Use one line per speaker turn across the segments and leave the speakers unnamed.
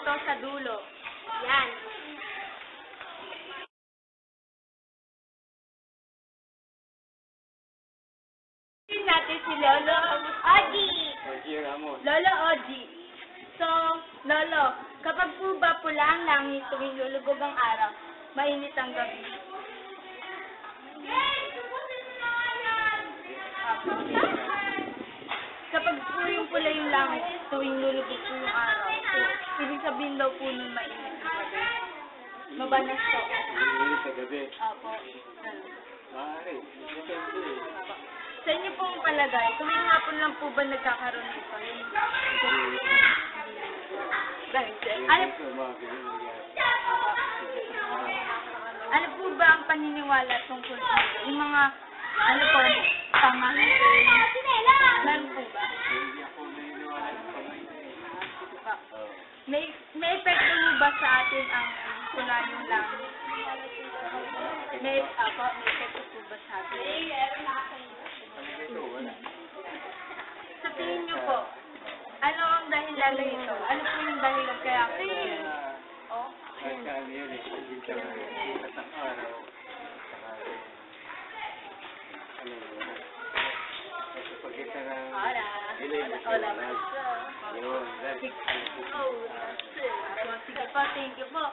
to sa dulo. Yan. Natin si Lolo Oji. Lolo Oji. So, Lolo, kapag po ba pula ang langit tuwing lulubog ang araw, mainit ang gabi? Kapag po yung pula yung langit tuwing lulubog po yung araw, so, ibig sabihin daw po nun mainit ang gabi. Mabanas po.
Mainit sa gabi.
Apo.
Maaari.
Sa inyo pong palagay, tuwing hapon lang po ba nagkakaroon nito? Ano po ba ang paniniwala tungkol sa yung mga, ano po, pamahiin? Meron po ba? May epekto mo ba sa atin ang pula yung langit? May epekto po ba sa atin? Sa tingin niyo po, ano ang dahilan nito? Ano po yung dahilan kaya? Oh? Sige po, thank you po.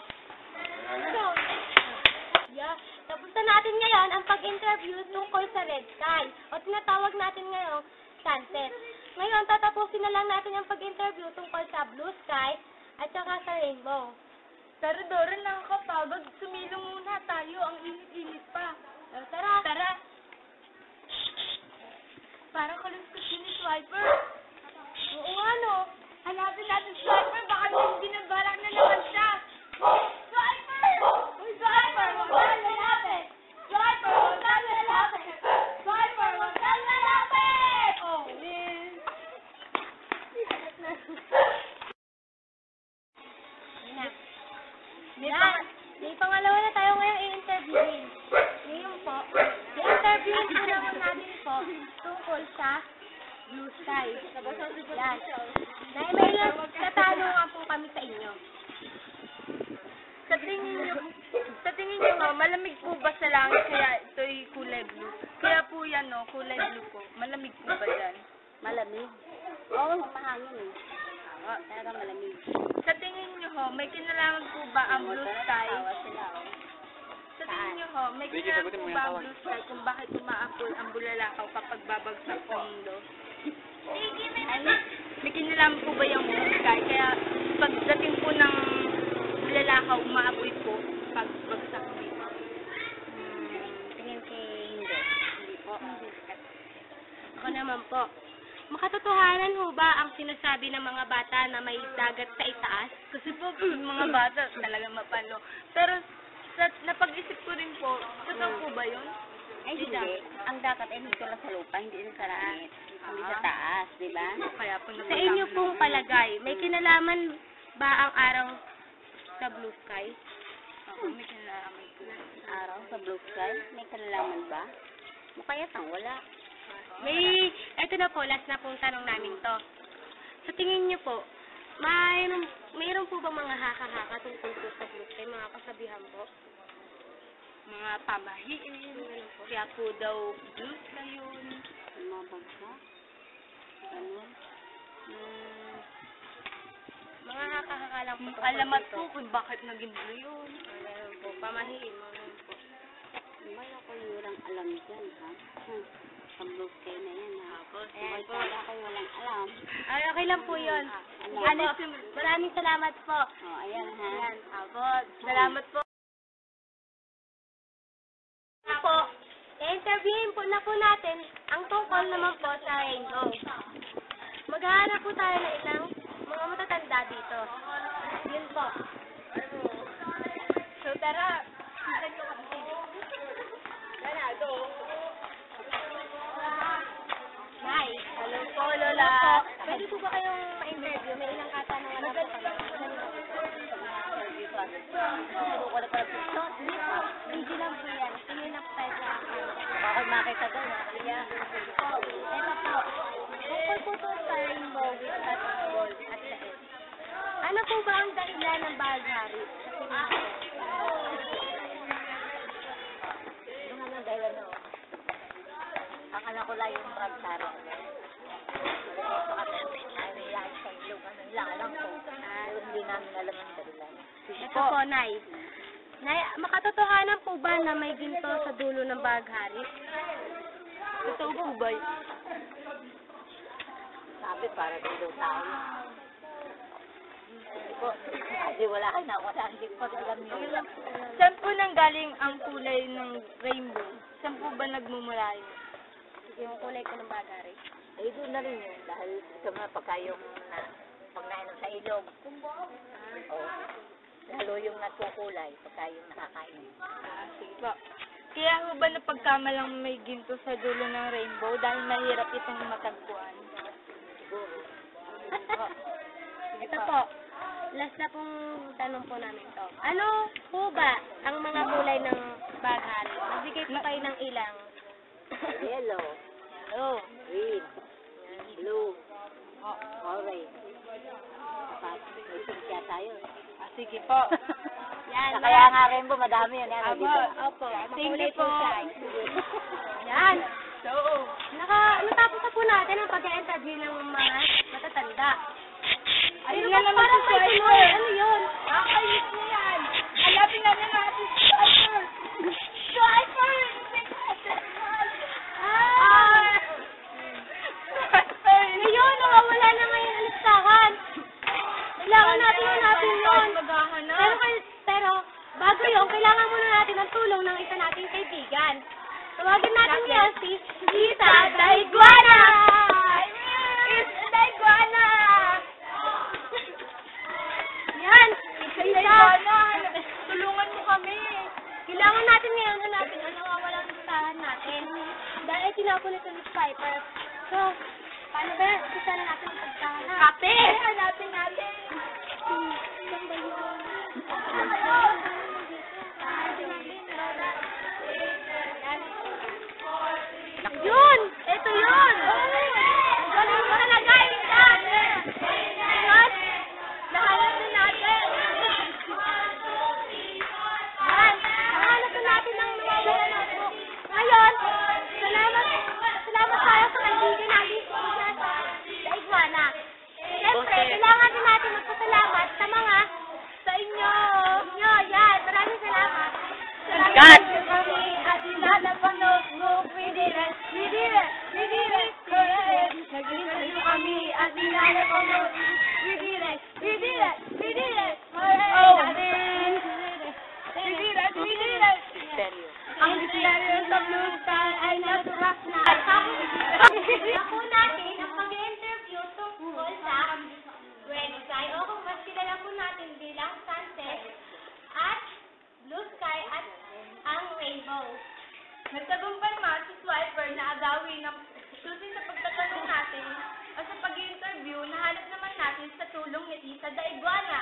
Napunta natin ngayon ang pag-interview tungkol sa Red Sky o tinatawag natin ngayon sunset. Ngayon, tatapusin na lang natin ang pag-interview tungkol sa Blue Sky at saka sa Rainbow.
Pero Dora, nakakapagod. Sumilong muna tayo. Ang init-init pa.
Tara!
Tara! Parang kaluskot yun ni Swiper.
Oo, ano?
Hanapin natin Swiper. Baka binabalak na naman siya. Swiper! Uy, Swiper! Huwag kang lalapit! Swiper! Huwag kang lalapit! Swiper! Huwag kang lalapit! Oh, man.
May pangalawa na tayo ngayong i-interviewin. Ngayon po, i-interviewin po naman natin po tungkol sa Blue Sky. Yan. May ilang katanungan po kami sa inyo.
Sa tingin niyo nga, malamig po ba sa langit kaya ito'y kulay blue? Kaya po yan, no, kulay blue po. Malamig po ba dyan?
Malamig? Oo, mahangin eh. Oo, talaga malamig.
Sa tingin niyo ho, may kinalaman po ba ang blue sky? Sa tingin niyo ho, may kinalaman po ba ang blue sky kung bakit umaapoy ang bulalakaw kapag babagsak sa mundo? May kinalaman po ba yung blue sky? Kaya pagdating po ng bulalakaw, umaapoy po pag bagsak dito.
Tingin ko hindi. Hindi po. Ako naman po. Makatotohanan ho ba ang sinasabi ng mga bata na may dagat sa itaas?
Kasi po, mga bata talaga mapano. Pero napag-isip ko rin po, totoo po ba yun?
Ay, hindi. Ang dagat ay dito lang sa lupa, hindi na sa langit. Hindi sa taas, di ba?
Kaya po
Sa inyo pong palagay, may kinalaman ba ang araw sa blue sky?
Oo, may kinalaman po.
Araw sa blue sky? May kinalaman ba? Mukha yatang wala. Ito na po, last na pong tanong namin to. Sa tingin niyo po, mayroon po ba mga haka-haka tungkol po sa blue sky? Mga kasabihan po?
Mga pamahiin. Kaya po daw blue sky yun.
Mga bagsak? Ano? Mga haka-haka lang po.
Alamat po kung bakit naging blue yun.
Meron po, pamahiin mo lang po. Wala ko yung alam dyan, ha? Sa blue sky na yan, ha? Ayan po, wala kayo walang alam.
Ay, okay lang po yun.
Maraming salamat po. Ayan, ha?
Ayan, abot. Salamat po.
Po, i-interviewin po na po natin ang tungkol naman po sa Rainbow. Maghahanap po tayo ng ilang mga matatanda dito. Yun po.
So, tara. Sisan ko kami. Ganado.
Nay,
Hello po, Lola.
pwede po ba kayong ma-interview? May ilang katanungan na po kami. Hindi po, hindi lang po yan. Tingin na po tayo sa
Bakit makita doon?
Ito po, tungkol po to sa Rainbow with that gold at leeg. Ano po ba ang dahilan ng baghari. Sa tingin mo.
Yung ano dahil ano, ang anak ko lang yung Ramsara. Ay, lang sa ilong, ano lang, alam ko. Pero hindi namin alam ang dahilan.
Ito po, Nay. Nay, makatotohanan po ba na may ginto sa dulo ng baghari? Totoo po ba?
Sabi, para dito tao. Hindi po, kasi wala kayo na, wala, hindi po alam yun.
Saan po nanggaling ang kulay ng rainbow? Saan po ba nagmumula yun? Yung kulay ko ng baghari.
Ay, doon na rin yun, dahil ito nga pagka yung pag nainom sa ilog. Oh, lalo yung natukulay pagka yung nakakain.
Sige po. Kaya mo ba napagkamalang may ginto sa dulo ng rainbow dahil mahirap itong matagpuan?
Siguro.
Ito po. Last na pong tanong po namin to. Ano po ba ang mga kulay ng baghari? Magbigay po kayo ng ilang.
Yellow,
Oh.
green, blue, orange. Saka may pink yata yun.
Sige po. Yan.
Kaya nga rainbow, madami yun. Yan,
Opo.
dito.
Opo.
Thank
Makulay
you po.
siya. Yan. So, natapos na po natin ang pag-interview ng mga matatanda. Ayun na naman si Swiper. Ano yun?
Nakakayos mo yan. Alapin natin natin si Swiper. Swiper!
Ah! Ngayon, nawawala na ngayon ang listahan. Kailangan natin hanapin yun. Pero, bago yun, kailangan muna natin ang tulong ng isa nating kaibigan. Tawagin natin yan si Lisa Daiguana!
It's Daiguana!
Yan! Lisa!
Tulungan mo kami.
Kailangan natin ngayon hanapin ang nawawalang listahan natin. Dahil tinapon ito ni Piper. So, paano ba? Isa na natin ang pagtahan.
Kape! Hanapin natin.
Saan ba yun? Yun! Ito yun! Galing mo talaga, Lisa! Yun! Nahanap na natin! Yan! Nahanap na natin ang nawawala natin. Ngayon, salamat tayo sa kaibigan natin sa Iguana. Siyempre, kailangan din natin magpasalamat sa mga sa inyo. Yan, maraming salamat.
Cut!
Kami at inalapanood mo, we did it, we did it, we did it, hooray! Nag-interview kami at inalapanood, we did it, we did it, we did it, hooray!
Oh.
Natin! We did it, we did it! Ang misteryo sa blue sky ay naturak na. Ako natin ang pag-interview tungkol sa red sky o kung mas kilala po natin bilang sunset at blue sky at ang rainbow.
Nagtagumpay nga si Swiper na agawin ng susin sa pagtatanong natin o sa pag-interview, nahanap naman natin sa tulong ni Lisa Daiguana.